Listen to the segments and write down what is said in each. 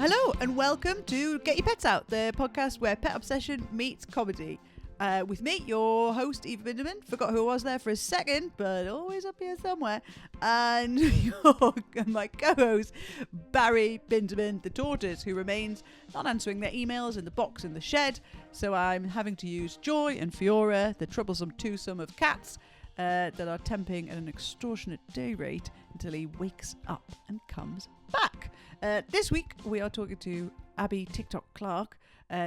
Hello and welcome to Get Your Pets Out, the podcast where pet obsession meets comedy. With me, your host, Eva Binderman. Forgot who I was there for a second, but always up here somewhere. And my co-host, Barry Binderman, the tortoise, who remains not answering their emails in the box in the shed. So I'm having to use Joy and Fiora, the troublesome twosome of cats, that are temping at an extortionate day rate until he wakes up and comes back. This week, we are talking to Abi Clarke.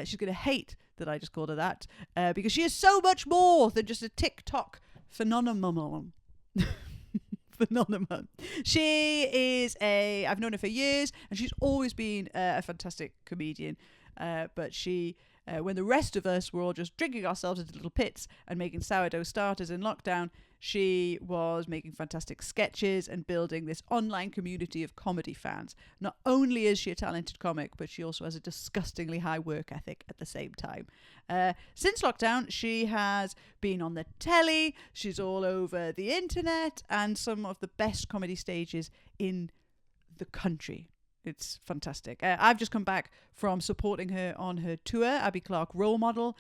She's going to hate that I just called her that, because she is so much more than just a TikTok phenomenon. She is I've known her for years, and she's always been a fantastic comedian. But she, when the rest of us were all just drinking ourselves into little pits and making sourdough starters in lockdown, she was making fantastic sketches and building this online community of comedy fans. Not only is she a talented comic, but she also has a disgustingly high work ethic at the same time. Since lockdown, she has been on the telly, she's all over the internet, and some of the best comedy stages in the country. It's fantastic. I've just come back from supporting her on her tour, Abi Clarke Role Model.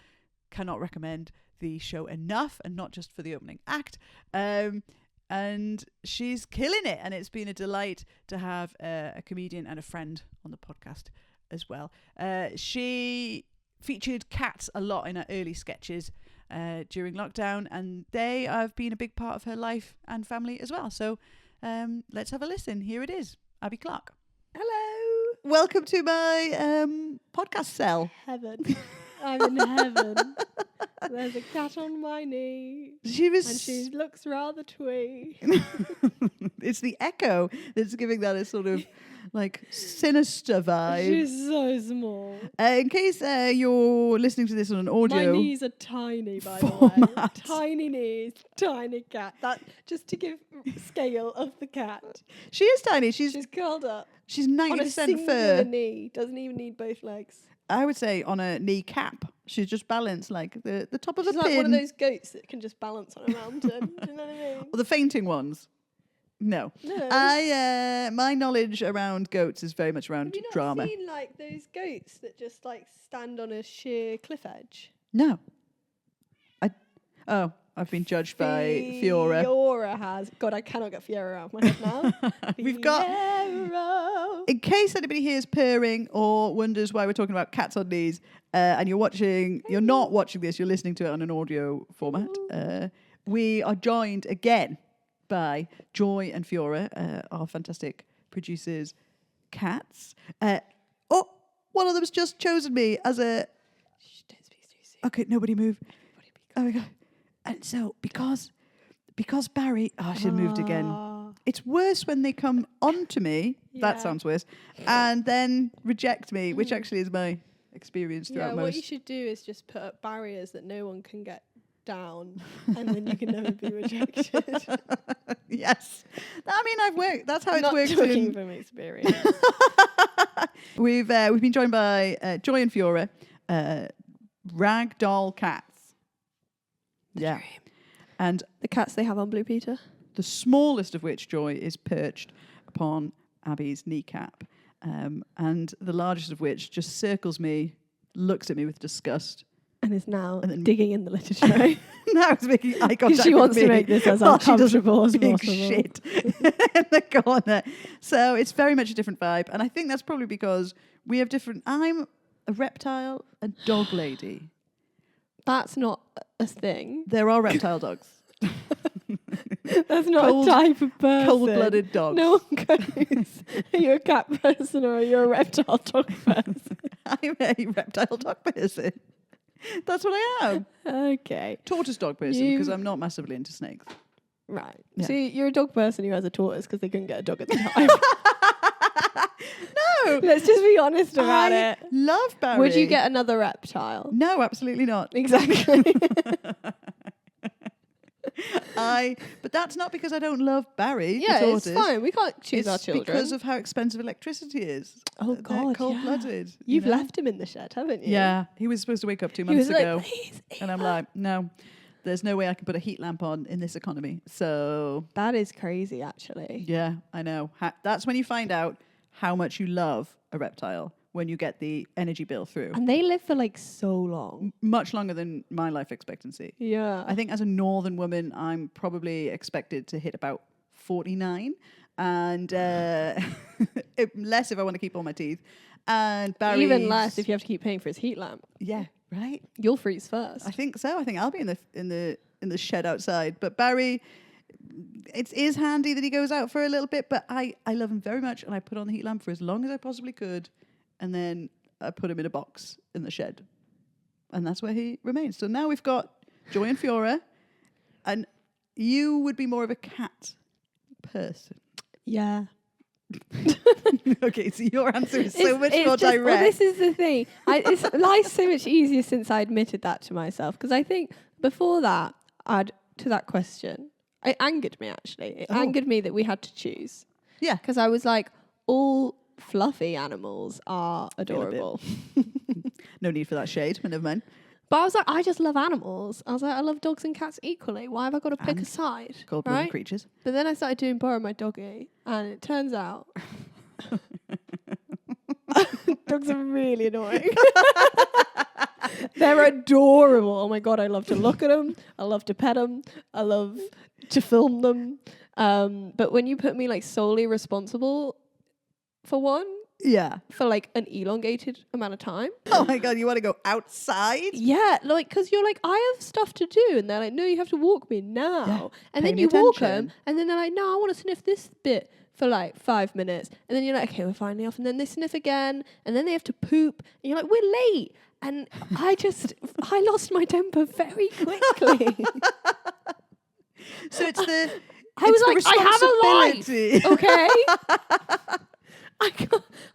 Cannot recommend the show enough, and not just for the opening act. And she's killing it, and it's been a delight to have a comedian and a friend on the podcast as well. She featured cats a lot in her early sketches during lockdown, and they have been a big part of her life and family as well. So let's have a listen. Here it is, Abi Clarke. Hello. Welcome to my podcast cell. Heaven. I'm in heaven. There's a cat on my knee. And she looks rather twee. It's the echo that's giving that a sort of like sinister vibe. She's so small. In case you're listening to this on an audio, my knees are tiny, by format. the way. Tiny knees, tiny cat. That just to give scale of the cat. She is tiny. She's curled up. She's 90% on a singular fur. knee. Doesn't even need both legs. I would say on a kneecap. She's just balanced like the top of She's a like pin. one of those goats that can just balance on a mountain. Do you know what I mean? Or the fainting ones. No. My knowledge around goats is very much around drama. Have you not seen like those goats that just like stand on a sheer cliff edge? No. I've been judged by Fiora. Fiora has. God, I cannot get Fiora out of my head now. We've got. In case anybody hears purring or wonders why we're talking about cats on knees, and you're not watching this, you're listening to it on an audio format. We are joined again by Joy and Fiora, our fantastic producers, cats. One of them's just chosen me as a. Shh, don't speak too soon. Okay, nobody move. Oh my God. And so because Barry, she moved again. It's worse when they come onto me. Yeah. That sounds worse. And then reject me, which actually is my experience throughout most. What you should do is just put up barriers that no one can get down, and then you can never be rejected. Yes. I mean, I've worked. That's how Not it's worked. Talking from experience. We've been joined by Joy and Fiora, ragdoll cats. Yeah. And the cats they have on Blue Peter. The smallest of which, Joy, is perched upon Abby's kneecap. And the largest of which just circles me, looks at me with disgust. And is now digging in the litter tray. Now it's making eye contact she wants with me to make this as uncomfortable as big possible. Shit in the corner. So it's very much a different vibe. And I think that's probably because we have different... I'm a reptile and dog lady. That's not a thing. There are reptile dogs. That's not a type of person. Cold-blooded dogs. No one goes, are you a cat person or are you a reptile dog person? I'm a reptile dog person. That's what I am. Okay. Tortoise dog person, because I'm not massively into snakes. Right. Yeah. So you're a dog person who has a tortoise because they couldn't get a dog at the time. No. Let's just be honest about it. Love Barry. Would you get another reptile? No, absolutely not. Exactly. But that's not because I don't love Barry. Yeah, the tortoise. it's fine. We can't choose our children. It's because of how expensive electricity is. Oh, God. They're cold-blooded. You've left him in the shed, haven't you? Yeah. He was supposed to wake up 2 months ago. Like, please, and I'm like, no, there's no way I can put a heat lamp on in this economy. So. That is crazy, actually. Yeah, I know. That's when you find out how much you love a reptile, when you get the energy bill through. And they live for like so long. Much longer than my life expectancy. Yeah. I think as a northern woman, I'm probably expected to hit about 49. And less if I want to keep all my teeth. And Barry, even less if you have to keep paying for his heat lamp. Yeah, right. You'll freeze first. I think so. I think I'll be in the shed outside. But Barry, it is handy that he goes out for a little bit. But I love him very much, and I put on the heat lamp for as long as I possibly could, and then I put him in a box in the shed, and that's where he remains. So now we've got Joy and Fiora, and you would be more of a cat person. Yeah. Okay, so your answer is so much more direct. Well, this is the thing. Life's so much easier since I admitted that to myself. Because I think before that, to that question, it angered me, actually. It angered me that we had to choose. Yeah. Because I was like, all fluffy animals are adorable. No need for that shade, but never mind. But I was like, I just love animals. I was like, I love dogs and cats equally. Why have I got to pick a side? Cold-blooded right? creatures. But then I started doing Borrow My Doggy, and it turns out dogs are really annoying. They're adorable. Oh my God, I love to look at them. I love to pet them. I love to film them. But when you put me like solely responsible for one, yeah, for like an elongated amount of time. Oh my God, you want to go outside? Yeah, like, because you're like, I have stuff to do. And they're like, no, you have to walk me now. Yeah. And Pay then me you walk attention. them. And then they're like, no, I want to sniff this bit for like 5 minutes. And then you're like, okay, we're finally off. And then they sniff again. And then they have to poop. And you're like, we're late. And I lost my temper very quickly. So it's the I was like, I have a life, okay? I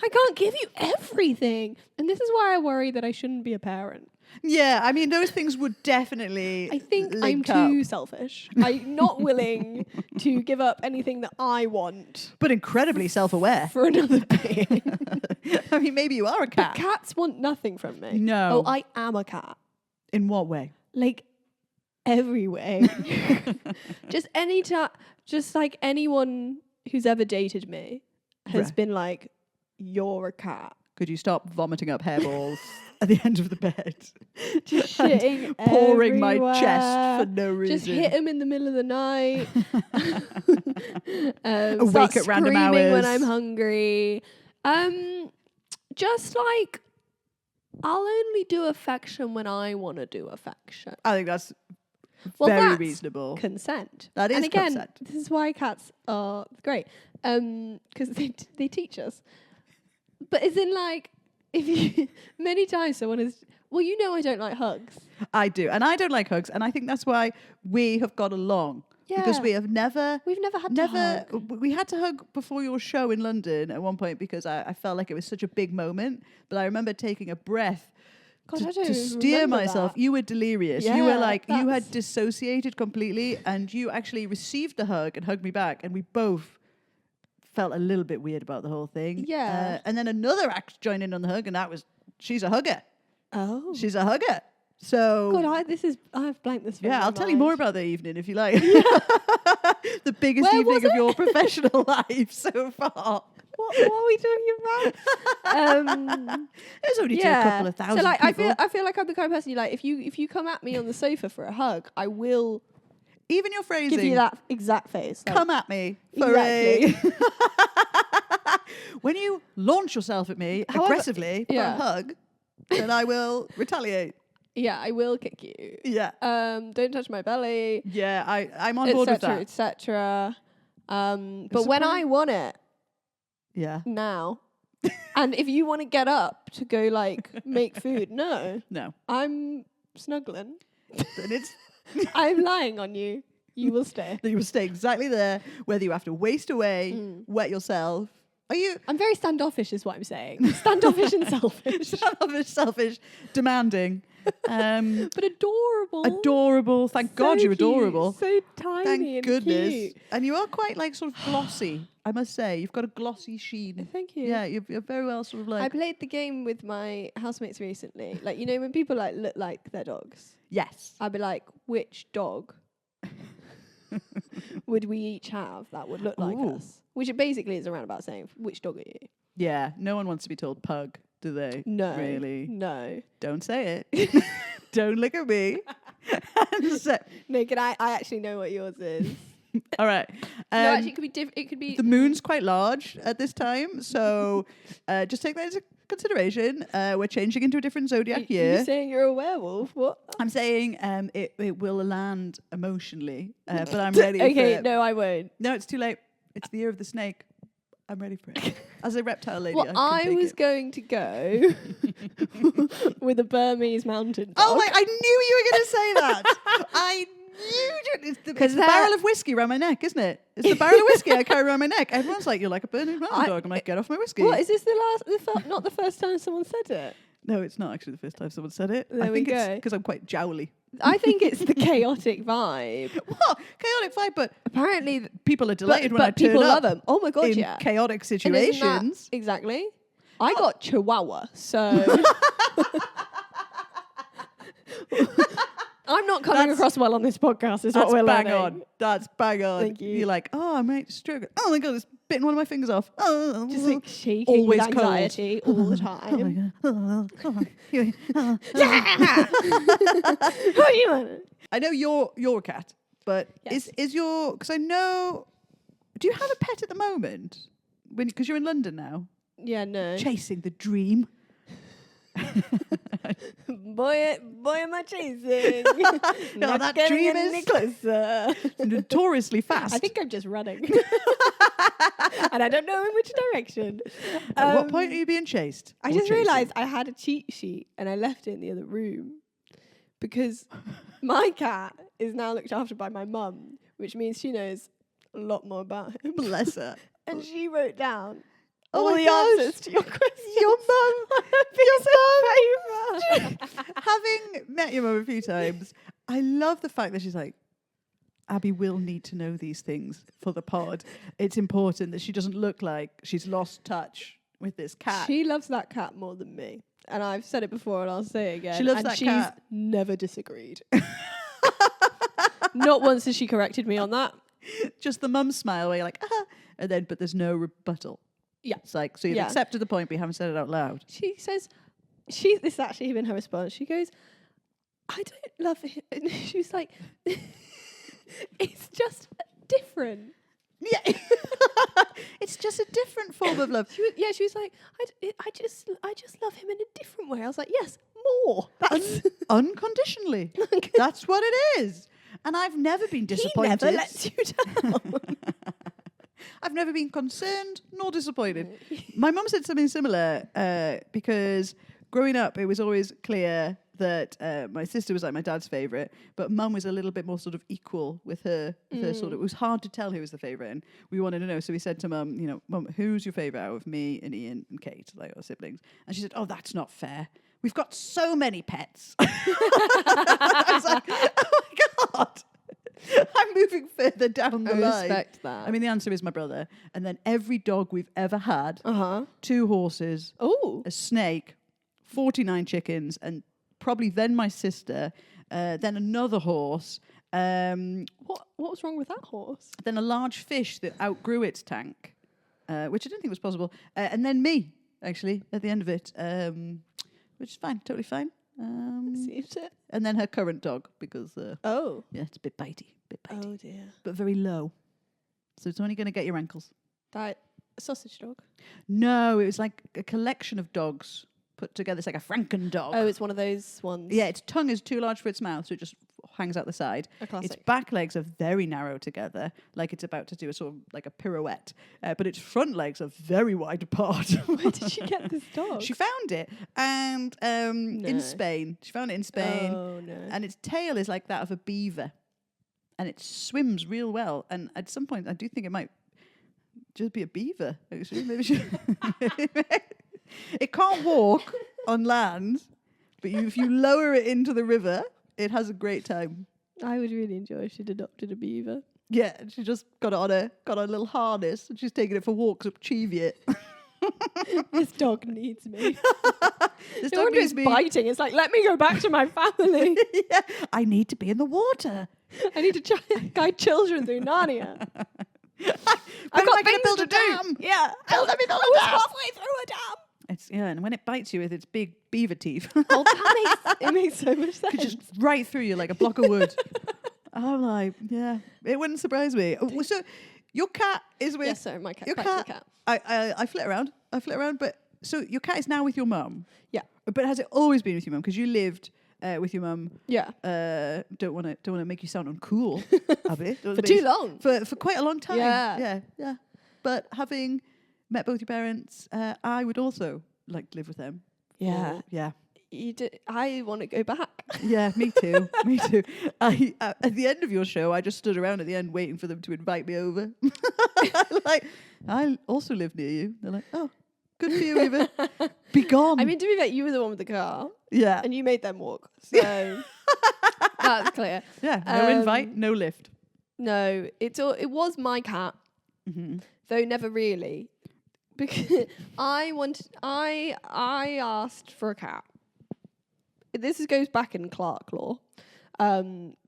can't give you everything. And this is why I worry that I shouldn't be a parent. Yeah, I mean, those things would definitely I think I'm link up. too selfish. I'm not willing to give up anything that I want. But incredibly self-aware. For another being. I mean, maybe you are a cat. But cats want nothing from me. No. Oh, I am a cat. In what way? Like, every way. Just any time, just like anyone who's ever dated me has Right. been like, you're a cat. Could you stop vomiting up hairballs at the end of the bed? Just shitting pouring my everywhere. chest for no reason. Just hit him in the middle of the night. Awake Start at random screaming when hours. I'm hungry. Just like, I'll only do affection when I want to do affection. I think that's Well, very that's reasonable. Consent. That is and again, consent. this is why cats are great. Because they teach us. But it's in like, if you many times someone is, well, you know I don't like hugs. I do. And I don't like hugs. And I think that's why we have got along. Yeah. Because we have never... We've never had to hug. We had to hug before your show in London at one point because I felt like it was such a big moment. But I remember taking a breath God, I to don't steer remember myself. that. You were delirious. You Yeah, were like, you that's- had dissociated completely and you actually received the hug and hugged me back. And we both felt a little bit weird about the whole thing. Yeah. And then another act joined in on the hug and that was, she's a hugger. Oh. She's a hugger. So... God, I've blanked this. From yeah, my I'll tell you mind. more about that evening if you like. The biggest Where evening was of it? your professional life so far. What are we talking about? There's only a couple of thousand So like, people. I feel like I'm the kind of person you like. If you come at me on the sofa for a hug, I will Even your phrasing. give you that exact face. Like, Come at me for Exactly. When you launch yourself at me However, aggressively for a yeah. hug, then I will retaliate. yeah, I will kick you. Yeah. Don't touch my belly, Yeah, I'm on board with that. etc. But when I want it Yeah. now, and if you want to get up to go like make food, no, No. I'm snuggling. Then it's I'm lying on you. You will stay. that you will stay exactly there, whether you have to waste away, wet yourself. Are you I'm very standoffish, is what I'm saying. Standoffish and selfish, selfish, demanding, but adorable. adorable? Thank God So you're cute, adorable. So tiny Thank and goodness. cute. And you are quite like sort of glossy, I must say. You've got a glossy sheen. Thank you. Yeah, you're very well sort of I like... played the game with my housemates recently. Like, you know, when people like look like their dogs, Yes. I'd be like, which dog would we each have that would look like Ooh. us? Which it basically is a roundabout saying, which dog are you? Yeah, no one wants to be told pug, do they? No. Really? No. Don't say it. Don't look at me. No, I actually know what yours is. All right. No, actually, it could be different. It could be... The moon's quite large at this time, so just take that into consideration. We're changing into a different zodiac year. You're saying you're a werewolf? What? I'm saying it will land emotionally, but I'm ready for Okay, it. no, I won't. No, it's too late. It's the year of the snake. I'm ready for it. As a reptile lady, Well, I was going to go with a Burmese mountain dog. Oh my! I knew you were going to say that. I knew it's the barrel of whiskey around my neck, isn't it? It's the barrel of whiskey I carry around my neck. Everyone's like, "You're like a Burmese mountain dog." I'm like, "Get off my whiskey." What is this? Not the first time someone said it. No, it's not actually the first time someone said it. There I think we it's go. because I'm quite jowly. I think it's the chaotic vibe. What? Chaotic vibe, but Apparently, people are delighted when I turn people up love them. Oh my god, in yeah. chaotic And situations. isn't that exactly. I got Chihuahua, so I'm not coming across well on this podcast. Is what we're bang learning. on. That's bang on. Thank you. You're like, oh, I might stroke. Oh my god, it's bitten one of my fingers off. Oh, Just like shaking always with anxiety all the time. Oh my god. What do you want? I know you're a cat, but Yes. is your, because I know, do you have a pet at the moment? Because you're in London now, Yeah, no. chasing the dream. Boy, am I chasing. No, that dream is closer. notoriously fast. I think I'm just running. And I don't know in which direction. At what point are you being chased? I or just chasing? realised I had a cheat sheet and I left it in the other room because my cat is now looked after by my mum, which means she knows a lot more about him. Bless her. And she wrote down Oh all my the gosh. answers to your questions. Your mum. Your mum. Having met your mum a few times, I love the fact that she's like, Abby will need to know these things for the pod. It's important that she doesn't look like she's lost touch with this cat. She loves that cat more than me. And I've said it before and I'll say it again. She loves and that she's cat. never disagreed. Not once has she corrected me on that. Just the mum smile where you're like, and then, but there's no rebuttal. Yeah. It's like, so you've Yeah. accepted the point, but you haven't said it out loud. She says, this has actually been her response. She goes, I don't love him. And she was like, it's just different. Yeah. It's just a different form of love. She was like, I just love him in a different way. I was like, yes, more. That's Unconditionally. That's what it is. And I've never been disappointed. He never lets you down. I've never been concerned nor disappointed. My mum said something similar because growing up, it was always clear that my sister was like my dad's favourite, but mum was a little bit more sort of equal with her. Sort of, it was hard to tell who was the favourite, and we wanted to know. So we said to mum, you know, Mum, who's your favourite out of me and Ian and Kate, like our siblings? And she said, oh, that's not fair. We've got so many pets. I was like, oh my God. I'm moving further down the line. I respect that. I mean, the answer is my brother. And then every dog we've ever had, 2 horses, Oh. a snake, 49 chickens, and probably then my sister, then another horse, What was wrong with that horse? then a large fish that outgrew its tank, which I didn't think was possible, and then me, actually, at the end of it, which is fine, totally fine. Seems it. And then her current dog, because Oh. yeah, it's a bit bitey, Oh dear. but very low. So it's only going to get your ankles. That a sausage dog. No, it was like a collection of dogs put together. It's like a Franken dog. Oh, it's one of those ones. Yeah, its tongue is too large for its mouth, so it just hangs out the side. A classic. Its back legs are very narrow together, like it's about to do a sort of like a pirouette. But its front legs are very wide apart. Where did she get this dog? She found it, and in Spain. She found it in Spain. Oh no. And its tail is like that of a beaver, and it swims real well. And at some point, I do think it might just be a beaver. Actually, maybe it can't walk on land, but if you lower it into the river, it has a great time. I would really enjoy if she'd adopted a beaver. Yeah, and she just got a little harness, and she's taking it for walks up Cheviot. This dog needs me. This No dog wonder needs it's me. biting. It's like, let me go back to my family. Yeah, I need to be in the water. I need to try and guide children through Narnia. I've got things to build to a do. dam. Yeah. Let me build I a was dam. halfway through a dam. and when it bites you with its big beaver teeth, Oh, it makes so much sense. it just right through you like a block of wood. I'm like, yeah, it wouldn't surprise me. So your cat is with Yes, sorry, my cat. your back to the cat. cat. I flit around. But so your cat is now with your mum. Yeah. But has it always been with your mum? Because you lived with your mum. Yeah. Don't want to make you sound uncool, Abby. For too long. For quite a long time. Yeah. Yeah. But having met both your parents, I would also like to live with them. Yeah. Yeah. I want to go back. Yeah, me too. Me too. At the end of your show, I just stood around at the end waiting for them to invite me over. Like, I also live near you. They're like, oh, good for you, Eva. Be gone. I mean, to be fair, you were the one with the car. Yeah. And you made them walk. So that's clear. Yeah. No invite, no lift. No, it was my cat, though never really. Because I asked for a cat. This goes back in Clarke law,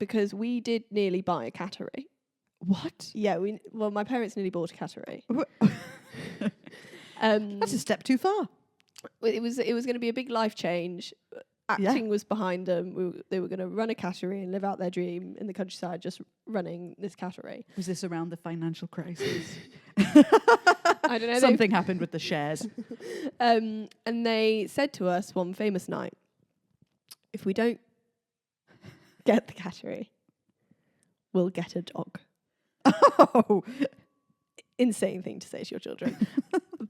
because we did nearly buy a cattery. What? Yeah, my parents nearly bought a cattery. That's a step too far. It was going to be a big life change. Acting was behind them. They were going to run a cattery and live out their dream in the countryside, just running this cattery. Was this around the financial crisis? I don't know. Something happened with the shares. And they said to us one famous night, if we don't get the cattery, we'll get a dog. Oh. Insane thing to say to your children.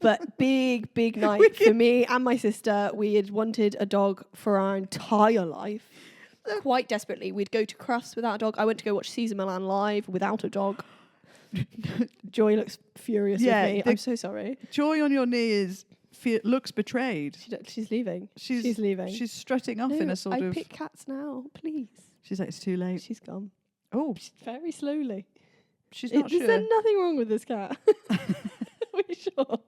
But big night for me and my sister. We had wanted a dog for our entire life. Quite desperately. We'd go to Crufts without a dog. I went to go watch Caesar Milan live without a dog. Joy looks furious with me. I'm so sorry. Joy on your knees looks betrayed. She's leaving. She's leaving. She's strutting off in a sort of... I pick cats now, please. She's like, it's too late. She's gone. Oh. Very slowly. She's not sure. Is there nothing wrong with this cat? Are we sure?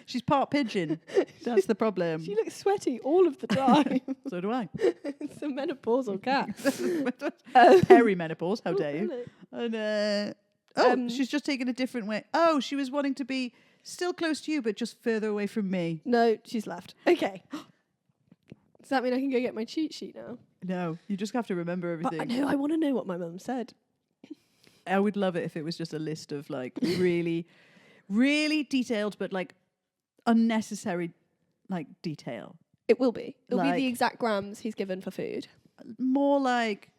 She's part pigeon. That's the problem. She looks sweaty all of the time. So do I. It's a menopausal cat. Perimenopause, how dare you. And she's just taken a different way. Oh, she was wanting to be still close to you, but just further away from me. No, she's left. Okay. Does that mean I can go get my cheat sheet now? No, you just have to remember everything. But I want to know what my mum said. I would love it if it was just a list of like really, really detailed, but like unnecessary, like detail. It will be. It'll be Like- the exact grams he's given for food. More like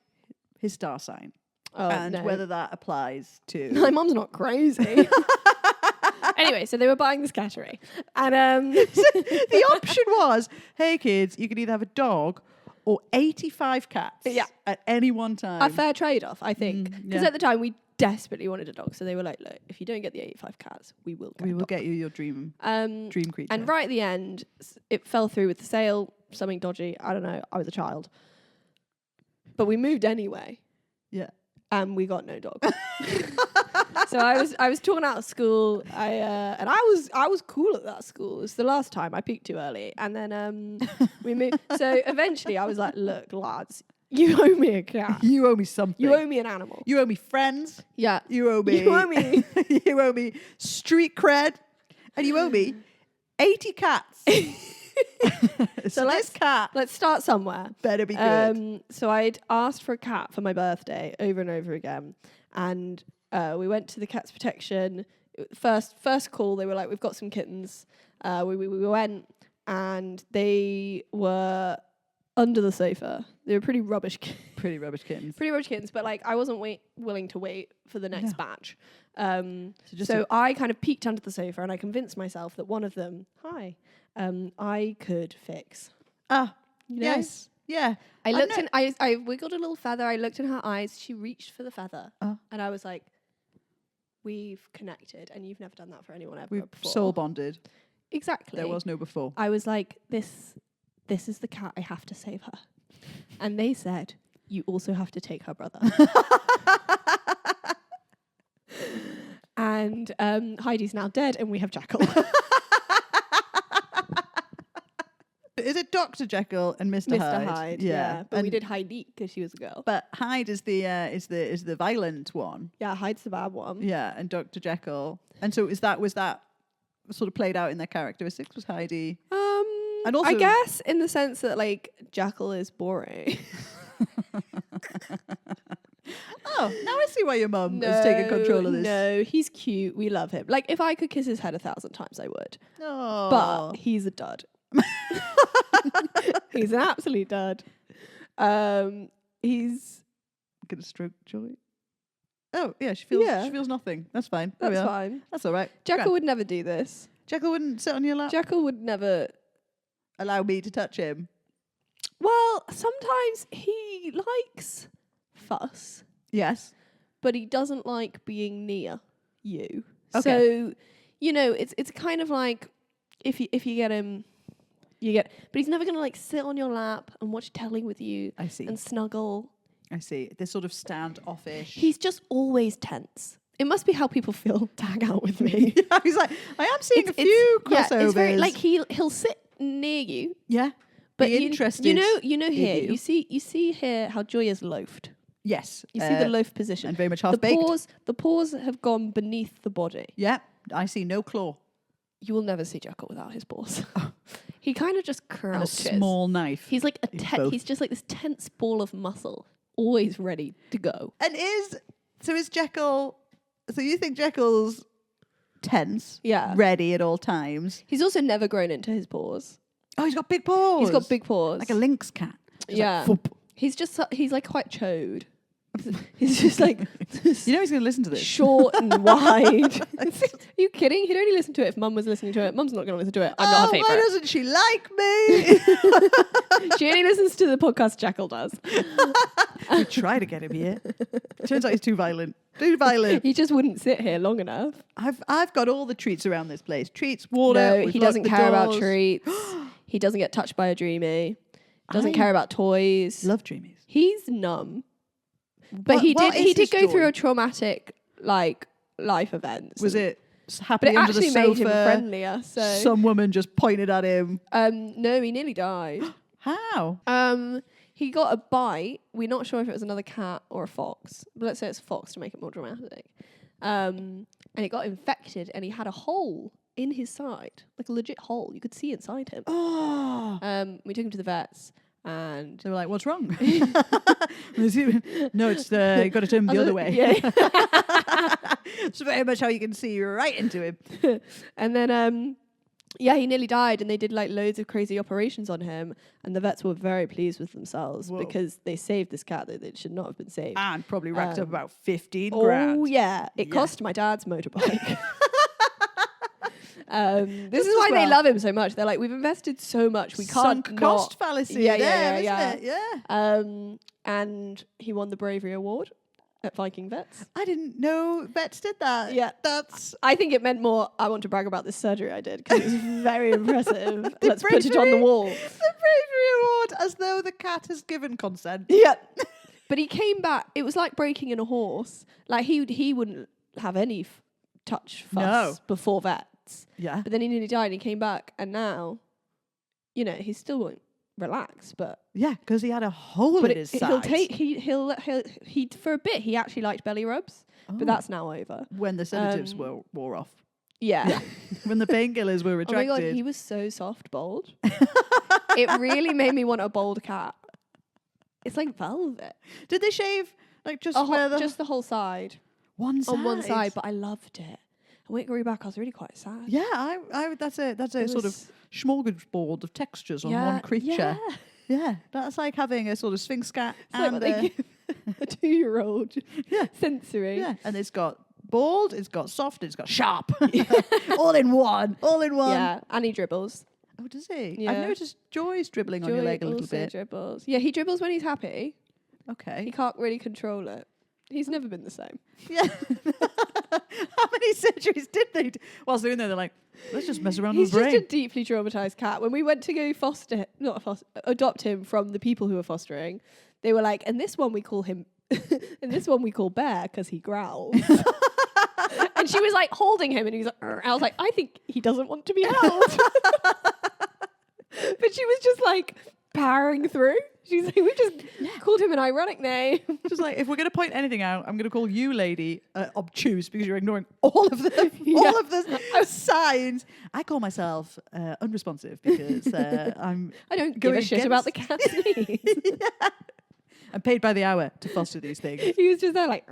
his star sign Oh, and no. whether that applies to. My mum's not crazy. Anyway, so they were buying this cattery. And The option was, hey kids, you can either have a dog or 85 cats at any one time. a fair trade-off, I think. Because yeah. at the time, we desperately wanted a dog. So they were like, look, if you don't get the 85 cats, we will get We a will dog. get you your dream creature. And right at the end, it fell through with the sale, something dodgy. I don't know. I was a child. But we moved anyway. Yeah. And we got no dog. So I was torn out of school. I was cool at that school. It was the last time I peaked too early, and then we moved. So eventually, I was like, "Look, lads, you owe me a cat. You owe me something. You owe me an animal. You owe me friends. Yeah, You owe me. You owe me. You owe me street cred, and you owe me 80 cats. So this cat Let's start somewhere. better be good. So I'd asked for a cat for my birthday over and over again, and we went to the Cats Protection. First call, they were like, "We've got some kittens." We went, and they were under the sofa. They were pretty rubbish. Pretty rubbish kittens. Pretty rubbish kittens, but like I wasn't willing to wait for the next batch. just So I kind of peeked under the sofa and I convinced myself that one of them, I could fix. Ah, You know? yes. Yeah. I looked in. I wiggled a little feather. I looked in her eyes. She reached for the feather, and I was like, "We've connected, and you've never done that for anyone ever We've before." soul bonded. Exactly. There was no before. I was like, "This is the cat. I have to save her," and they said, "You also have to take her brother." And Heidi's now dead, and we have Jackal. Is it Dr. Jekyll and Mr. Hyde? Mr. Hyde, yeah. But we did Heidi because she was a girl. But Hyde is the violent one. Yeah, Hyde's the bad one. Yeah, and Dr. Jekyll. And so was that sort of played out in their characteristics? Was Heidi? And also, I guess in the sense that like Jackal is boring. oh, now I see why your mum is taking control of this. No, he's cute. We love him. Like if I could kiss his head 1,000 times, I would. Oh. But he's a dud. He's an absolute dud. He's gonna stroke Joy. Oh yeah, she feels nothing. That's fine. That's fine. That's all right. Jackal would never do this. Jackal wouldn't sit on your lap. Jackal would never Allow me to touch him. Well, sometimes he likes fuss, Yes. but he doesn't like being near you. Okay. So, it's kind of like if you get him, but he's never gonna like sit on your lap and watch telly with you. I see. And snuggle. I see. They're sort of standoffish. He's just always tense. It must be how people feel to hang out with me. Yeah, he's like, I am seeing a few crossovers. Yeah, it's very like he'll sit near you. Yeah. But be interested. You know here. You see here how Joy is loafed. Yes. You see the loaf position. And very much half-baked. The paws have gone beneath the body. Yeah. I see no claw. You will never see Jackal without his paws. He kind of just crouches. And a small knife. He's like he's just like this tense ball of muscle, always ready to go. And is Jekyll... So you think Jekyll's tense? Yeah. Ready at all times? He's also never grown into his paws. Oh, he's got big paws. He's got big paws. Like a lynx cat. Yeah. Like, he's like quite chode. He's just like he's going to listen to this. Short and wide. Are you kidding? He'd only listen to it if Mum was listening to it. Mum's not going to listen to it. I'm not her favourite. Why doesn't she like me? She only listens to the podcast Jackal does. We try to get him here. Turns out he's too violent. Too violent. He just wouldn't sit here long enough. I've got all the treats around this place. Treats, water. No, he doesn't care about treats. He doesn't get touched by a dreamie. Doesn't care about toys. Love dreamies. He's numb. But he did go through a traumatic like life event. Was it but happily it under the actually sofa? made him friendlier. So some woman just pointed at him. no, he nearly died. How? He got a bite. We're not sure if it was another cat or a fox, but let's say it's a fox to make it more dramatic. And it got infected, and he had a hole in his side, like a legit hole. You could see inside him. Oh. We took him to the vets, and They were like, "What's wrong?" No, it's you got to turn him the other way. Yeah. It's very much how you can see right into him. And then he nearly died, and they did like loads of crazy operations on him, and the vets were very pleased with themselves because they saved this cat that it should not have been saved. And probably racked up about 15 Oh grand. yeah, it cost my dad's motorbike. This is as why they well. love him so much. They're like, we've invested so much, we can't Sunk cost fallacy Yeah, there, yeah. isn't it? Yeah. And he won the Bravery Award at Viking Vets. I didn't know vets did that. Yeah. That's... I think it meant more, I want to brag about this surgery I did because it was very impressive. Let's put it on the wall. The Bravery Award, as though the cat has given consent. Yeah. But he came back. It was like breaking in a horse. Like he wouldn't have any touch fuss before vets. Yeah. But then he nearly died and he came back. And now, he still won't relax. But Yeah, because he had a hole in his side. He'll for a bit, he actually liked belly rubs. But that's now over. When the sedatives wore off. Yeah. When the painkillers were retracted. Oh my God, he was so soft bold. It really made me want a bold cat. It's like velvet. Did they shave like just just the whole side? One side. On one side, but I loved it. And when it grew back, I was really quite sad. Yeah, I that's a sort of smorgasbord of textures on one creature. Yeah, that's like having a sort of sphinx cat It's like what they give a 2-year-old. Yeah. Sensory. Yeah, and it's got bald, it's got soft, it's got sharp. All in one. Yeah, and he dribbles. Oh, does he? Yeah. I've noticed Joy's dribbling on your leg a little bit. Dribbles. Yeah, he dribbles when he's happy. Okay. He can't really control it. He's never been the same. Yeah. How many surgeries did they do? Whilst they're in there, they're like, let's just mess around with the brain. He's just a deeply traumatized cat. When we went to go adopt him from the people who were fostering, they were like, and this one we call him, and this one we call Bear because he growls. And she was like holding him, and he was like, "Arr." I was like, I think he doesn't want to be held. But she was just like, powering through. She's like, we just called him an ironic name. Just like, if we're going to point anything out, I'm going to call you, lady, obtuse because you're ignoring all of the all of the signs. I call myself unresponsive because I don't give a shit about the cat's needs. Yeah. I'm paid by the hour to foster these things. He was just there like,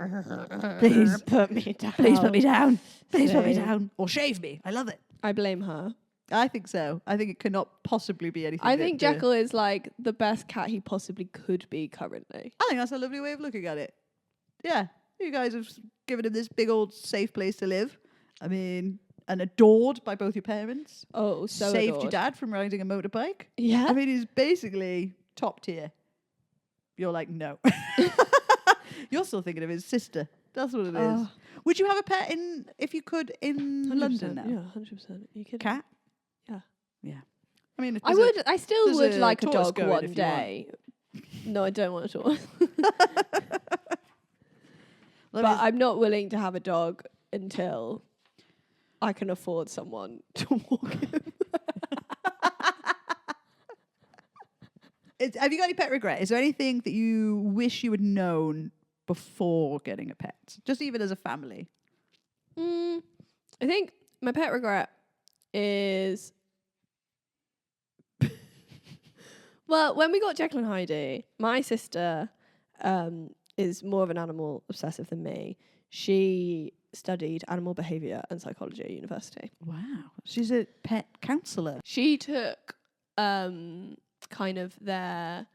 please put me down. Please put me down. Please put me down. Or shave me. I love it. I blame her. I think so. I think it cannot possibly be anything. I think Jekyll is like the best cat he possibly could be currently. I think that's a lovely way of looking at it. Yeah. You guys have given him this big old safe place to live. I mean, and adored by both your parents. Oh, so saved adored. your dad from riding a motorbike. Yeah. I mean, he's basically top tier. You're like, no. You're still thinking of his sister. That's what it is. Would you have a pet if you could in London now? Yeah, 100%. You could. Cat? Yeah. Yeah. I mean, I still would like a tortoise dog going one if you day. No, I don't want a tortoise. Let But me- I'm not willing to have a dog until I can afford someone to walk him. Have you got any pet regret? Is there anything that you wish you had known before getting a pet? Just even as a family. I think my pet regret is... Well, when we got Jekyll and Heidi, my sister is more of an animal obsessive than me. She studied animal behaviour and psychology at university. Wow. She's a pet counsellor. She took kind of their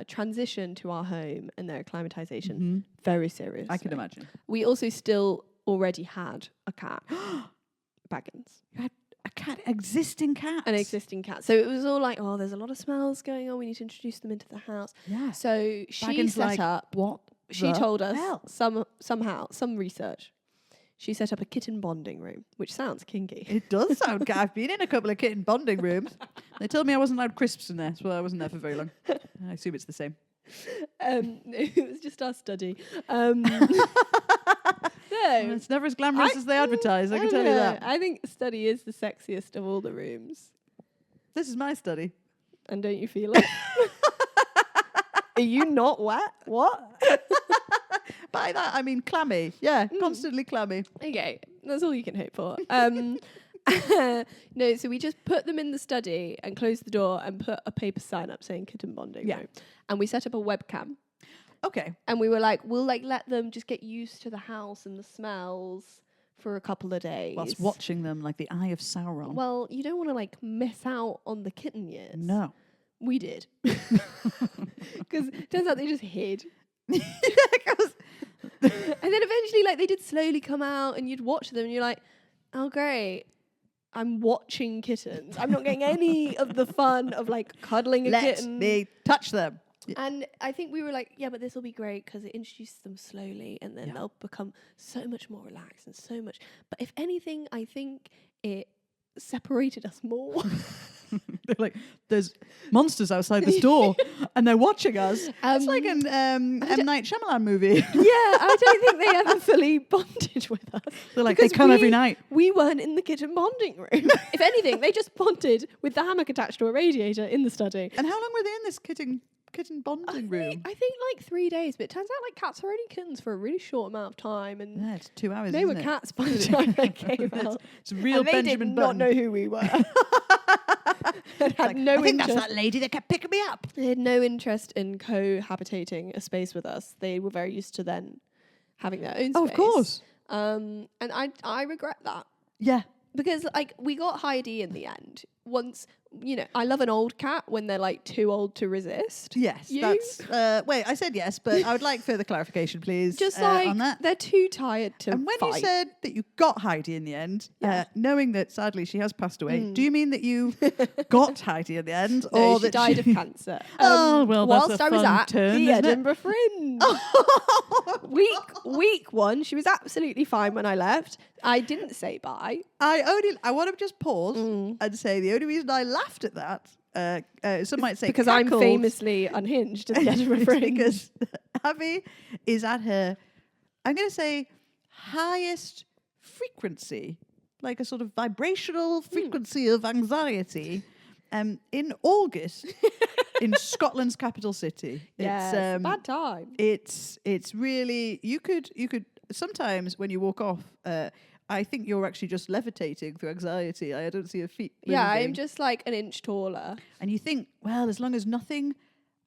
transition to our home and their acclimatization very seriously. I can imagine. We also still already had a cat, Baggins. You had a cat, existing cat. An existing cat. So it was all like, oh, there's a lot of smells going on. We need to introduce them into the house. Yeah. So she Baggins set like, up, what? she told us hell? some research. She set up a kitten bonding room, which sounds kinky. It does sound. I've been in a couple of kitten bonding rooms. They told me I wasn't allowed crisps in there, so I wasn't there for very long. I assume it's the same. It was just our study. No, It's never as glamorous as they advertise. I can tell you that. I think study is the sexiest of all the rooms. This is my study. And don't you feel it? Are you not wet? What? By that, I mean clammy. Yeah, constantly clammy. Okay, that's all you can hope for. No, so we just put them in the study and closed the door and put a paper sign up saying kitten bonding room. And we set up a webcam. Okay. And we were like, we'll like let them just get used to the house and the smells for a couple of days. Whilst watching them like the Eye of Sauron. Well, you don't want to like miss out on the kitten years. No. We did. Because it turns out they just hid. Yeah, And then eventually like they did slowly come out and you'd watch them and you're like, oh great, I'm watching kittens. I'm not getting any of the fun of like cuddling a kitten. Let me touch them. And I think we were like, yeah, but this will be great because it introduces them slowly and then they'll become so much more relaxed and so much. But if anything, I think it separated us more. They're like, there's monsters outside this door and they're watching us. It's like an M. Night Shyamalan movie. Yeah, I don't think they ever fully bonded with us. They're like, Because they come every night. We weren't in the kitten bonding room. If anything, they just bonded with the hammock attached to a radiator in the study. And how long were they in this kitten bonding room? I think like 3 days, but it turns out like cats are only kittens for a really short amount of time, and Yeah, it's 2 hours. they were isn't it? cats by the time they came out. It's a real And they Benjamin did Button. not know who we were. And had Like, no I think that's interest. that lady that kept picking me up. They had no interest in cohabitating a space with us. They were very used to then having their own space. Oh, of course. And I regret that. Yeah. Because like we got Heidi in the end. Once, you know, I love an old cat when they're like too old to resist. Yes. You? That's. Wait, I said yes, but I would like further clarification, please. Just like on that. they're too tired to And when fight. you said that you got Heidi in the end, Yeah. knowing that sadly she has passed away, do you mean that you got Heidi in the end, No, or she that died of cancer. Oh, well, that's whilst a I was fun at turn, the isn't it? Edinburgh Fringe. Week one, she was absolutely fine when I left. I didn't say bye. I want to just pause and say the only reason I laughed at that, some might say Because I'm cackled, famously unhinged at the Edinburgh is Fringe. because Abby is at her, I'm going to say, highest frequency, like a sort of vibrational frequency of anxiety in August in Scotland's capital city. Yeah, bad time. It's really you could sometimes when you walk off. I think you're actually just levitating through anxiety. I don't see your feet moving. Yeah, I'm just like an inch taller. And you think, well, as long as nothing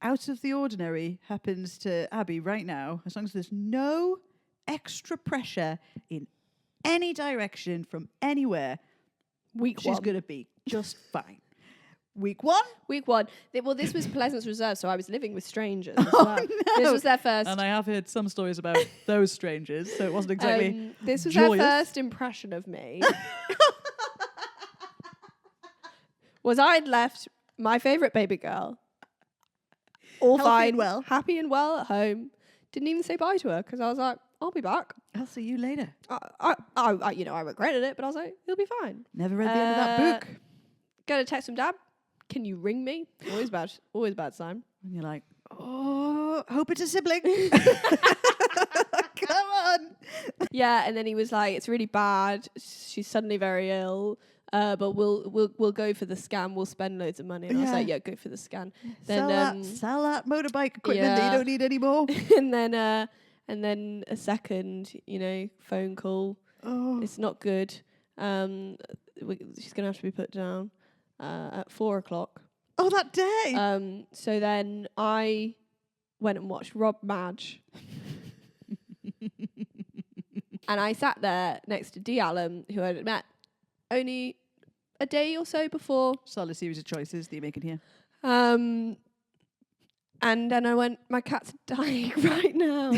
out of the ordinary happens to Abby right now, as long as there's no extra pressure in any direction from anywhere, she's going to be just fine. Week one? Week one. Well, this was Pleasance Reserve, so I was living with strangers as well. No. This was their first. And I have heard some stories about those strangers, so it wasn't exactly this was joyous. their first impression of me. Was I'd left my favourite baby girl all Healthy fine, and well. happy and well at home. Didn't even say bye to her because I was like, I'll be back. I'll see you later. I regretted it, but I was like, he'll be fine. Never read the end of that book. Got a text from Dad. Can you ring me? Always bad sign. And you're like, oh, hope it's a sibling. Come on. Yeah, and then he was like, it's really bad. She's suddenly very ill. But we'll go for the scan. We'll spend loads of money. And I was like, yeah, go for the scan. Then sell that motorbike equipment that you don't need anymore. and then a second, phone call. Oh. It's not good. She's gonna have to be put down at 4:00. Oh, that day. So then I went and watched Rob Madge. And I sat there next to Dee Allen, who I had met only a day or so before. Solid series of choices that you're making here. And then I went, my cat's dying right now.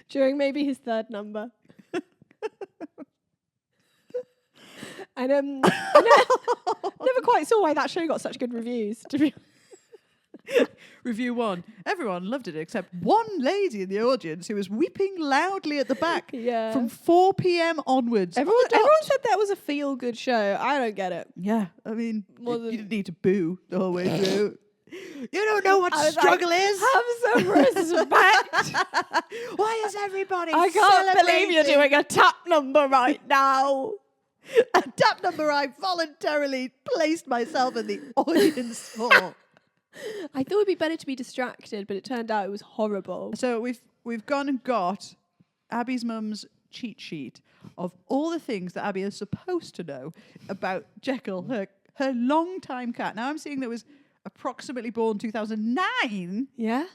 During maybe his third number. And I never quite saw why that show got such good reviews, to be Review 1. Everyone loved it except one lady in the audience who was weeping loudly at the back from 4 p.m. onwards. Everyone said that was a feel-good show. I don't get it. Yeah, I mean, you didn't need to boo the whole way through. You don't know what struggle is. Have some respect. Why is everybody I can't believe you're doing a tap number right now. A tap number I voluntarily placed myself in the audience for. I thought it'd be better to be distracted, but it turned out it was horrible. So we've gone and got Abby's mum's cheat sheet of all the things that Abby is supposed to know about Jekyll, her long-time cat. Now I'm seeing that was approximately born 2009. Yeah?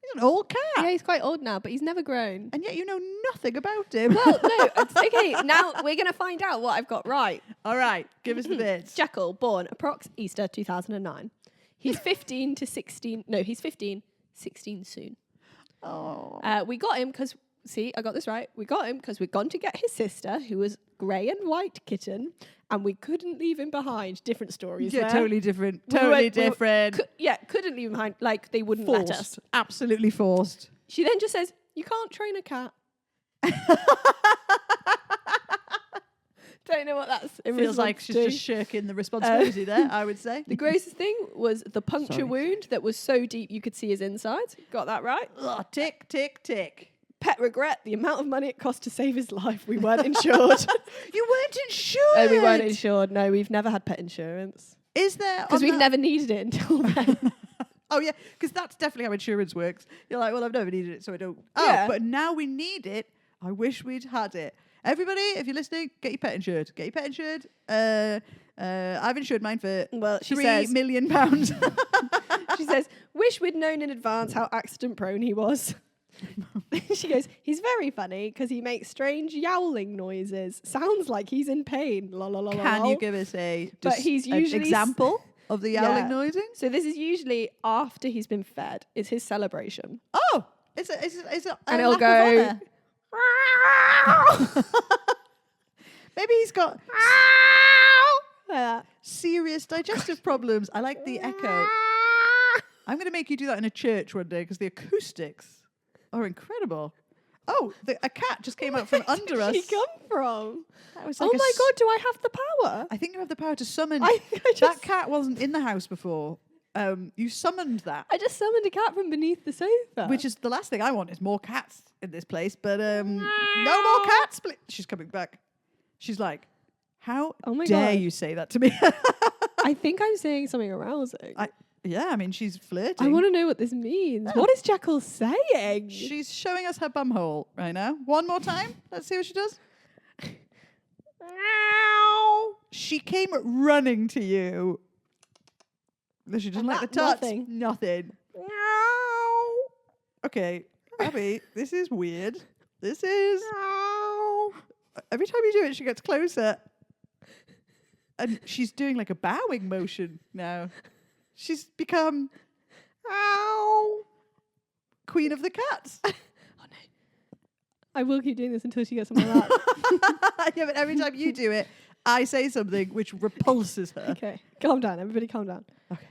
He's an old cat. Yeah, he's quite old now, but he's never grown. And yet you know nothing about him. Well, no, okay, now we're going to find out what I've got right. All right, give us the bits. Jekyll, born approx Easter 2009. He's 15 to 16. No, he's 15, 16 soon. Oh. We got him because, see, I got this right. We got him because we'd gone to get his sister, who was grey and white kitten, and we couldn't leave him behind. Different stories. Yeah, there. totally different. Totally different. Couldn't leave him behind. Like, they wouldn't Forced. let us. Absolutely forced. She then just says, you can't train a cat. Don't know what that's. Feels like she's just shirking the responsibility there, I would say. The grossest thing was the puncture wound that was so deep you could see his insides. Got that right? Ugh, tick, tick, tick. Pet regret, the amount of money it cost to save his life. We weren't insured. You weren't insured? We weren't insured. No, we've never had pet insurance. Is there? Because we've never needed it until then. Oh, yeah, because that's definitely how insurance works. You're like, well, I've never needed it, so I don't. Yeah. Oh, but now we need it. I wish we'd had it. Everybody, if you're listening, get your pet insured. Get your pet insured. I've insured mine for £3 million. She says, wish we'd known in advance how accident prone he was. She goes, he's very funny because he makes strange yowling noises. Sounds like he's in pain. La, la, la, Can la. you give us an example of the yowling noising? So this is usually after he's been fed. It's his celebration. Oh, it's a and it'll go. Maybe he's got serious digestive problems. I like the echo. I'm going to make you do that in a church one day because the acoustics are incredible. Oh, a cat just came out from under us. Where did she come from? That was like oh my God, do I have the power? I think you have the power to summon. That cat wasn't in the house before. You summoned that. I just summoned a cat from beneath the sofa. Which is the last thing I want is more cats in this place. But no more cats. She's coming back. She's like, how dare you say that to me? I think I'm saying something arousing. Yeah, I mean, she's flirting. I want to know what this means. Oh. What is Jekyll saying? She's showing us her bumhole right now. One more time. Let's see what she does. She came running to you. She doesn't like the touch. Nothing. Okay, Abby, this is weird. This is... Every time you do it, she gets closer. And she's doing like a bowing motion now. She's become... Queen of the cats. Oh no. I will keep doing this until she gets on my lap. Yeah, but every time you do it, I say something which repulses her. Okay, calm down. Everybody calm down. Okay.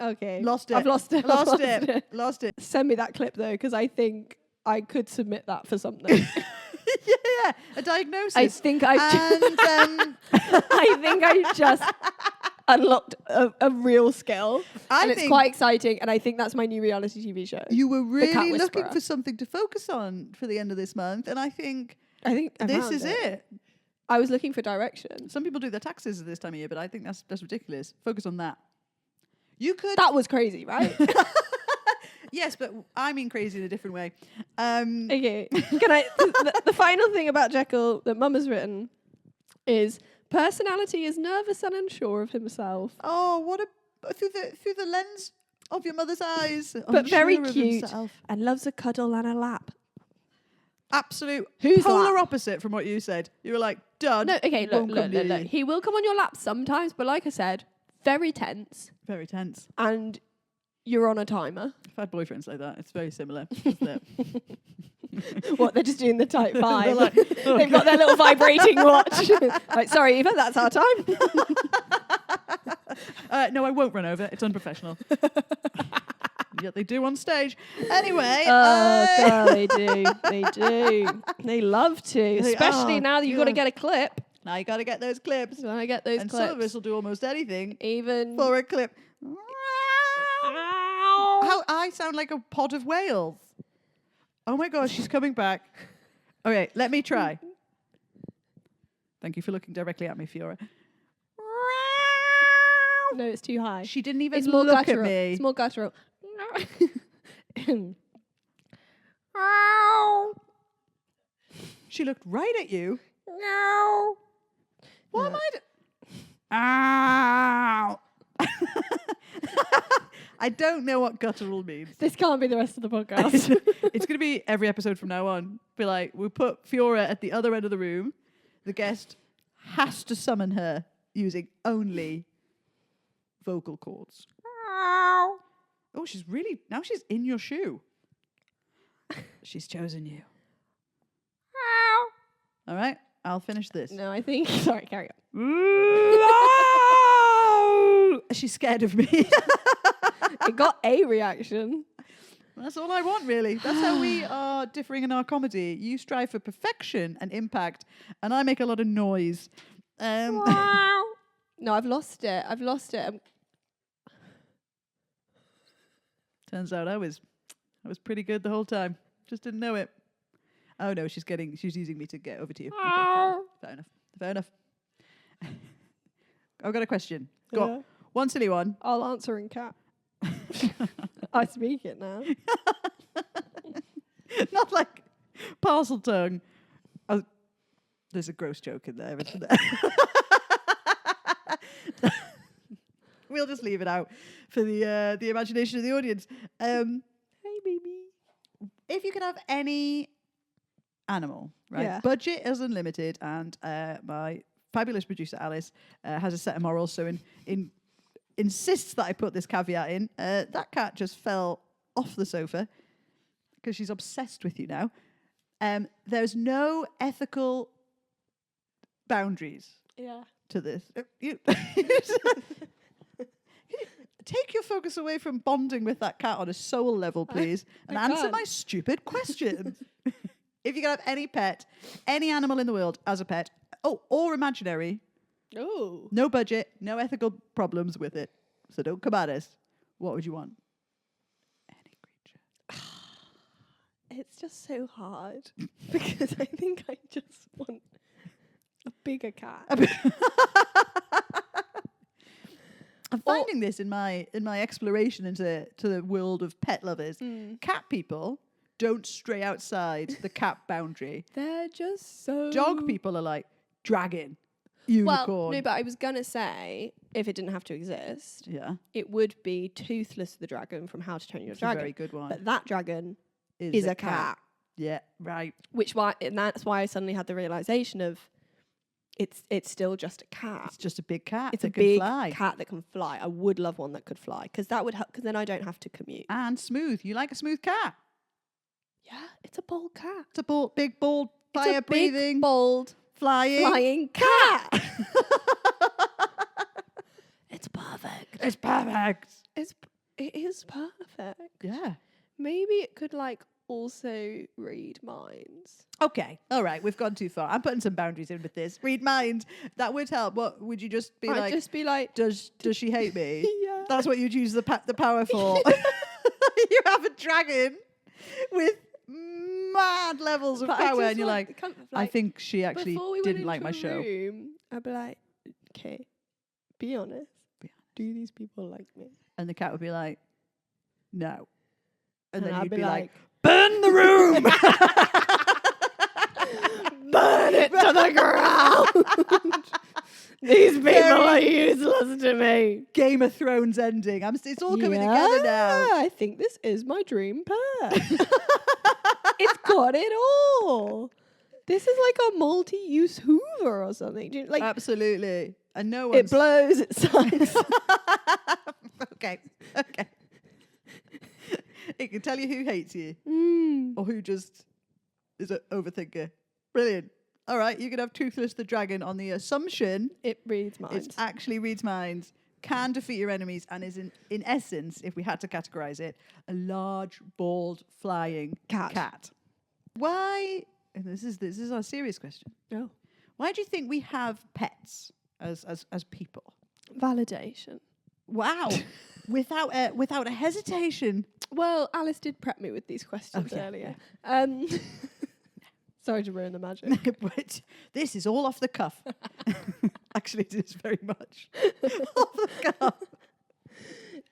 Okay. Lost it. I've lost it. Lost it. Lost it. Send me that clip though, because I think I could submit that for something. Yeah. A diagnosis. I think I just unlocked a real skill. And it's quite exciting, and I think that's my new reality TV show. You were really looking Whisperer. for something to focus on for the end of this month, and I think I this is it. I was looking for direction. Some people do their taxes at this time of year, but I think that's ridiculous. Focus on that. You could... That was crazy, right? Yes, but I mean crazy in a different way. Okay. Can I... the final thing about Jekyll that Mum has written is personality is nervous and unsure of himself. Oh, what a... Through the lens of your mother's eyes. But very unsure of cute himself. and loves a cuddle and a lap. Absolute Who's polar lap? opposite from what you said. You were like, done. No, okay, look. Won't come near you. He will come on your lap sometimes, but like I said, very tense. Very tense. And you're on a timer. I've had boyfriends like that. It's very similar, isn't it? What, they're just doing the type 5. They're like, oh, They've got their little vibrating watch. Like, sorry, Eva, that's our time. No, I won't run over. It's unprofessional. Yet they do on stage. Anyway. Oh, girl, they do. They do. They love to. Especially now that you've got to get a clip. Now you got to get those clips. When I get those And clips. some of us will do almost anything Even... for a clip. Ow. How I sound like a pod of whales. Oh my gosh, she's coming back. Okay, let me try. Thank you for looking directly at me, Fiora. No, it's too high. She didn't even It's more look guttural. at me. It's more guttural. She looked right at you. No. What am I Ow! I don't know what guttural means. This can't be the rest of the podcast. It's going to be every episode from now on. Be like, we'll put Fiora at the other end of the room. The guest has to summon her using only vocal cords. Oh, she's really... Now she's in your shoe. She's chosen you. All right, I'll finish this. No, I think... Sorry, carry on. She's scared of me. It got a reaction. That's all I want, really. That's how we are differing in our comedy. You strive for perfection and impact, and I make a lot of noise. No, I've lost it. I've lost it. Turns out I was pretty good the whole time. Just didn't know it. Oh no, she's using me to get over to you. Okay, fair enough. I've got a question. Got one silly one. I'll answer in cat. I speak it now. Not like parcel tongue. There's a gross joke in there, isn't there? We'll just leave it out for the imagination of the audience. Hey, baby. If you could have any animal, right? Yeah. Budget is unlimited, and my fabulous producer Alice has a set of morals, so insists that I put this caveat in. That cat just fell off the sofa because she's obsessed with you now. There's no ethical boundaries to this. Take your focus away from bonding with that cat on a soul level, please, and answer my stupid questions. If you could have any pet, any animal in the world as a pet, or imaginary, no budget, no ethical problems with it, so don't come at us, what would you want? Any creature. It's it's just so hard because I think I just want a bigger cat. I'm finding this in my exploration into the world of pet lovers. Cat people don't stray outside the cat boundary. They're just so... Dog people are like, dragon, unicorn. Well, no, but I was going to say, if it didn't have to exist, yeah, it would be Toothless the dragon from How to Train Your it's Dragon. a very good one. But that dragon is a cat. Yeah, right. And that's why I suddenly had the realization of it's still just a cat. It's just a big cat It's that a can big fly. cat that can fly. I would love one that could fly because that would help. Because then I don't have to commute. And smooth. You like a smooth cat? Yeah, it's a bold cat. It's a big, bold, It's fire a breathing, big, bold, flying cat. It's perfect. It's perfect. It is perfect. Yeah. Maybe it could also read minds. Okay. All right. We've gone too far. I'm putting some boundaries in with this. Read minds. That would help. What would you just be I'd just be like, Does she hate me? yeah. That's what you'd use the power for. You have a dragon with mad levels of But I power, just and you're want like, the comfort, I think she actually before we didn't went like my into a show. room, I'd be like, okay, be honest. Do these people like me? And the cat would be like, no. And then I'd you'd be be like, like, burn the room! burn it to the ground. These people are useless to me. Game of Thrones ending. It's all coming together now. I think this is my dream pet. It's got it all. This is like a multi-use Hoover or something. Do you, Absolutely. And no it one's... blows, it sucks. Okay. It can tell you who hates you or who just is an overthinker. Brilliant. All right, you can have Toothless the dragon on the assumption It reads minds. it actually reads minds, can defeat your enemies, and is in essence, if we had to categorize it, a large, bald, flying cat. Why? And this is our serious question. Oh. Why do you think we have pets as people? Validation. Wow. without a hesitation. Well, Alice did prep me with these questions earlier. Sorry to ruin the magic. But this is all off the cuff. Actually, it is very much off the cuff.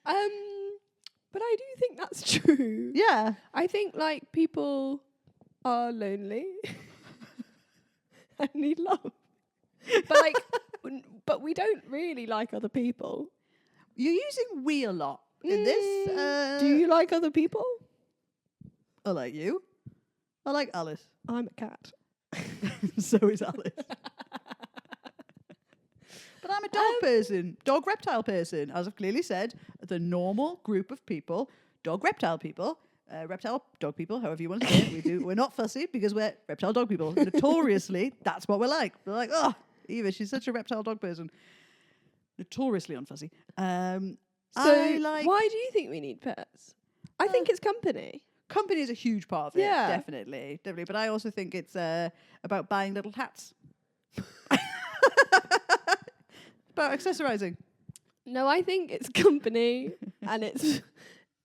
But I do think that's true. Yeah. I think people are lonely and need love. But but we don't really like other people. You're using we a lot in this. Do you like other people? I like you. I like Alice. I'm a cat. So is Alice. But I'm a dog person, dog reptile person. As I've clearly said, the normal group of people, dog reptile people, reptile dog people, however you want to say it. We're not fussy because we're reptile dog people. Notoriously, that's what we're like. We're like, oh, Eva, she's such a reptile dog person. Notoriously unfussy. So why do you think we need pets? I think it's company. Company is a huge part of it. Yeah. Definitely. But I also think it's about buying little hats. About accessorizing. No, I think it's company and it's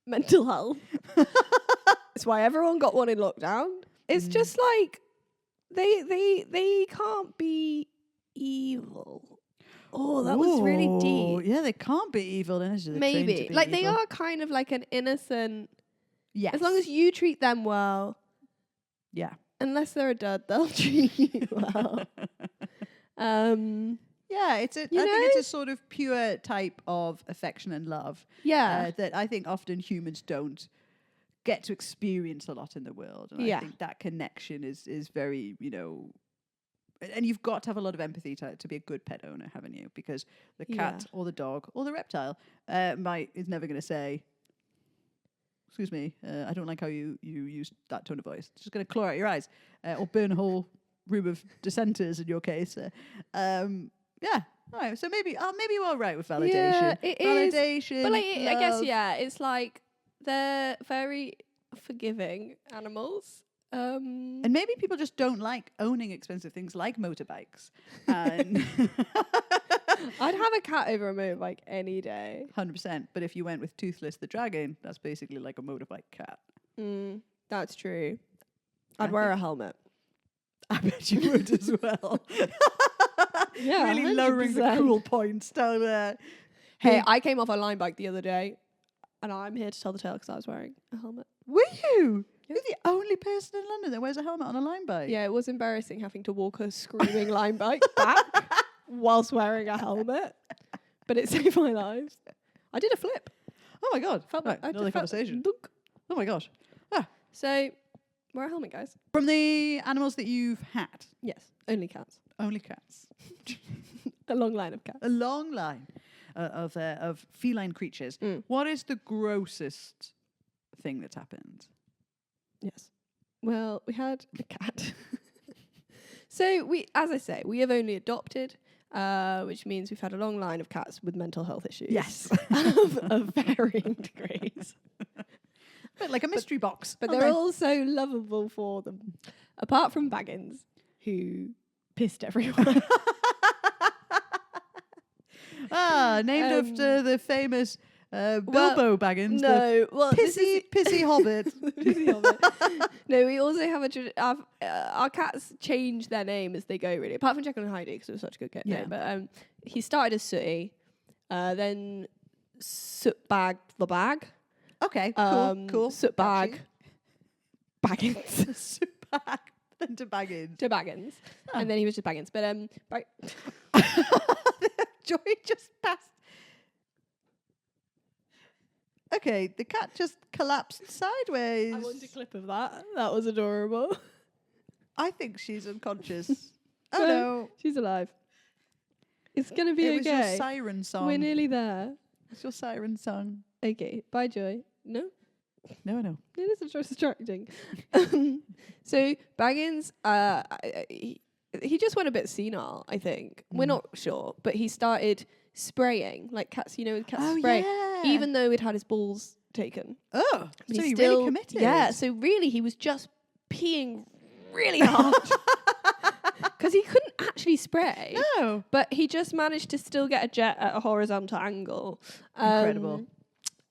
mental health. It's why everyone got one in lockdown. It's just they can't be evil. Oh, that was really deep. Yeah, they can't be evil. Maybe. They are kind of like an innocent... Yes. As long as you treat them well. Yeah. Unless they're a dud, they'll treat you well. Yeah, I think it's a sort of pure type of affection and love. Yeah. That I think often humans don't get to experience a lot in the world. And I think that connection is very, and you've got to have a lot of empathy to be a good pet owner, haven't you? Because the cat or the dog or the reptile is never going to say, excuse me, I don't like how you use that tone of voice. It's just going to claw out your eyes or burn a whole room of dissenters in your case. Yeah. All right. So maybe you're all right with validation. Yeah, it is. Validation. But I guess, it's they're very forgiving animals. And maybe people just don't like owning expensive things like motorbikes. And I'd have a cat over a motorbike any day. 100%. But if you went with Toothless the dragon, that's basically like a motorbike cat. That's true. I'd wear a helmet. I bet you would as well. Yeah, really lowering the 100%. cool points down there. Hey, I came off a line bike the other day, and I'm here to tell the tale because I was wearing a helmet. Were you? You're the only person in London that wears a helmet on a line bike. Yeah, it was embarrassing having to walk a screaming line bike back whilst wearing a helmet, but it saved my life. I did a flip. Oh my god. Felt Right, I another felt conversation. dunk. Oh my gosh. So, wear a helmet, guys. From the animals that you've had, Yes, only cats. only cats. A long line of cats. A long line of feline creatures. Mm. What is the grossest thing that's happened? Yes. Well, we had a cat. So as I say, we have only adopted, which means we've had a long line of cats with mental health issues. Yes. of varying degrees. Bit like a mystery box. But aren't they're they? all so lovable for them. Apart from Baggins, who pissed everywhere. Named after the famous Bilbo Baggins. No, well, the pissy hobbit. Pissy hobbit. No, we also have our cats change their name as they go, really. Apart from Jekyll and Hyde, because it was such a good cat name. But he started as Sooty, then Sootbag the Bag. Okay, cool. Sootbag. Baggins. Sootbag. Then to Baggins. To Baggins. Oh. And then he was just Baggins. But Joy just passed. Okay, the cat just collapsed sideways. I want a clip of that. That was adorable. I think she's unconscious. Oh no. She's alive. It's going to be It was okay. your siren song. We're nearly there. It's your siren song. Okay. Bye, Joy. No? No. It is distracting. So, Baggins, he just went a bit senile, I think. We're not sure. But he started spraying, like cats, when cats spray. Yeah. Even though he'd had his balls taken. Oh, But so he he still, really committed. Yeah, so really he was just peeing really hard. Because he couldn't actually spray. No. But he just managed to still get a jet at a horizontal angle. Incredible.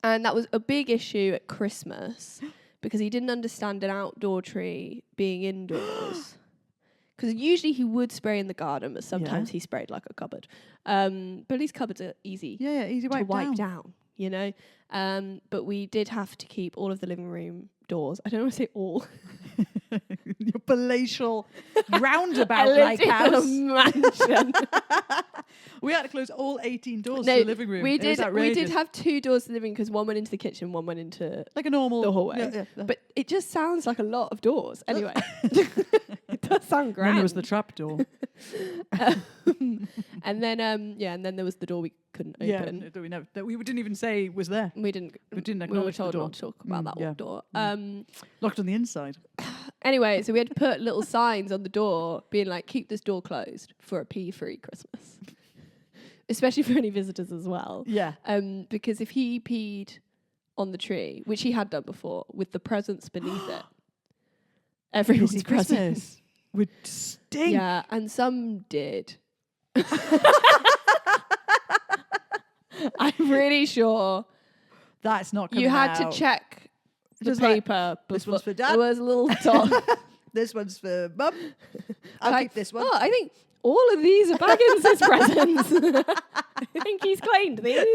And that was a big issue at Christmas because he didn't understand an outdoor tree being indoors. Because usually he would spray in the garden, but sometimes he sprayed like a cupboard. But these cupboards are easy Yeah, easy to wipe wipe down, But we did have to keep all of the living room doors. I don't want to say all. Your palatial roundabout I like lived in a house. mansion. We had to close all 18 doors No, to the living room. we It was did outrageous. have 2 doors to the living room because one went into the kitchen, one went into like a normal the hallway. Yeah. But it just sounds like a lot of doors. Anyway, it does sound grand. Then there was the trap door. And then and then there was the door we couldn't open. That we didn't even say was there. We didn't We didn't were acknowledge the told door. not to talk about that yeah. door. Locked on the inside. Anyway, so we had to put little signs on the door being like, keep this door closed for a pee-free Christmas. Especially for any visitors as well. Yeah. Because if he peed on the tree, which he had done before, with the presents beneath it, everyone's Busy presents Christmas would stink. Yeah, and some did. I'm really sure That's not coming you had out. to check the Just like, paper. this before- one's for Dad. There was a little dot. This one's for Mum. I'll Like, keep this one. Oh, I think all of these are Baggins' presents. I think he's claimed these.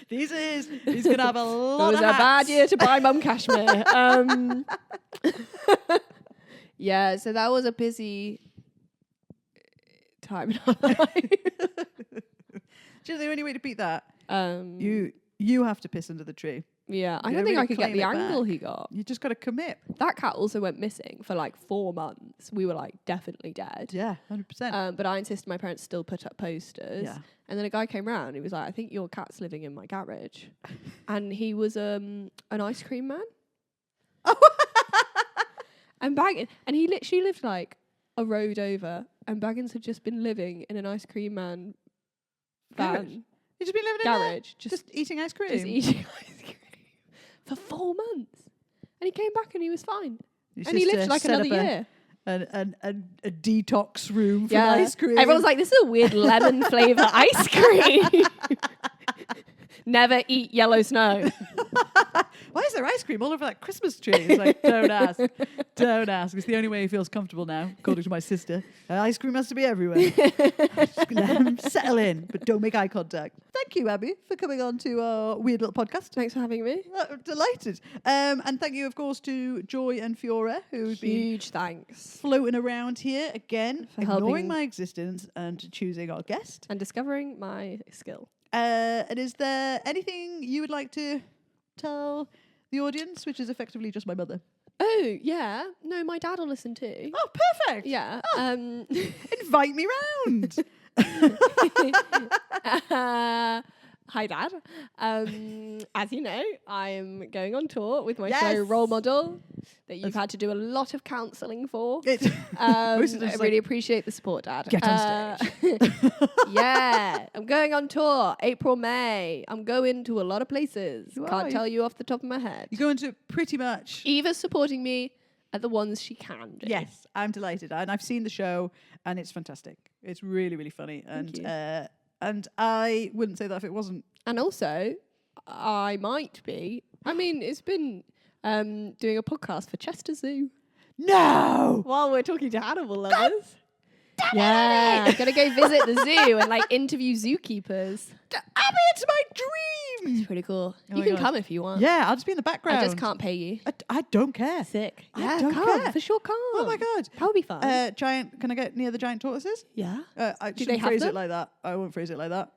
He's going to have a It lot was of a hats. bad year to buy Mum cashmere. Yeah, so that was a busy time in our life. Do you know the only way to beat that? Um, You have to piss under the tree. yeah, I you don't think really I could get claim the it angle back. he got. You just got to commit. That cat also went missing for like 4 months. We were like definitely dead. Yeah, 100%. But I insisted my parents still put up posters. Yeah. And then a guy came round. He was like, I think your cat's living in my garage. And he was an ice cream man. And he literally lived like a road over. And Baggins had just been living in an ice cream man Garage? van. You just been living in there? Garage. Just eating ice cream? Just eating ice cream for 4 months. And he came back and he was fine. Your And he sister lived like set another up year. A detox room for ice cream. Everyone's like, this is a weird lemon flavour ice cream. Never eat yellow snow. Why is there ice cream all over that Christmas tree? It's like, don't ask. Don't ask. It's the only way he feels comfortable now, according to my sister. Ice cream has to be everywhere. Just let him settle in, but don't make eye contact. Thank you, Abby, for coming on to our weird little podcast. Thanks for having me. Delighted. And thank you, of course, to Joy and Fiora, who've been Huge thanks. floating around here again, For ignoring helping. my existence and choosing our guest. And discovering my skill. And is there anything you would like to tell the audience, which is effectively just my mother? Oh, yeah. No, my dad will listen too. Oh, perfect. Yeah. Invite me round. Hi, Dad. As you know, I'm going on tour with my Yes. show Role Model that you've had to do a lot of counselling for. Most of I it's really appreciate the support, Dad. Get on stage. Yeah, I'm going on tour April, May. I'm going to a lot of places. You are. Can't tell you off the top of my head. You're going to pretty much... Eva's supporting me at the ones she can do. Yes, I'm delighted. And I've seen the show and it's fantastic. It's really, really funny. Thank you. And I wouldn't say that if it wasn't. And also, I might be. I mean, it's been doing a podcast for Chester Zoo. No! While we're talking to animal lovers. Yeah, I'm gonna go visit the zoo and like interview zookeepers. Abby, it's my dream! It's pretty cool. Oh You my can God. come if you want. Yeah, I'll just be in the background. I just can't pay you. I don't care. Sick. I Yeah, don't come. care. For sure, come. Oh my God. That would be fun. Giant, can I get near the giant tortoises? Yeah. I Do shouldn't they have phrase it them? like that. I won't phrase it like that.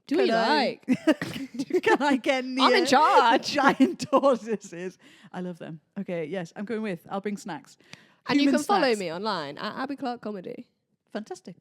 Do Can you I- like? Can I get near I'm in charge. the giant tortoises? I love them. Okay, yes, I'm going with. I'll bring snacks. And you Human can follow snacks. me online at Abi Clarke Comedy. Fantastic.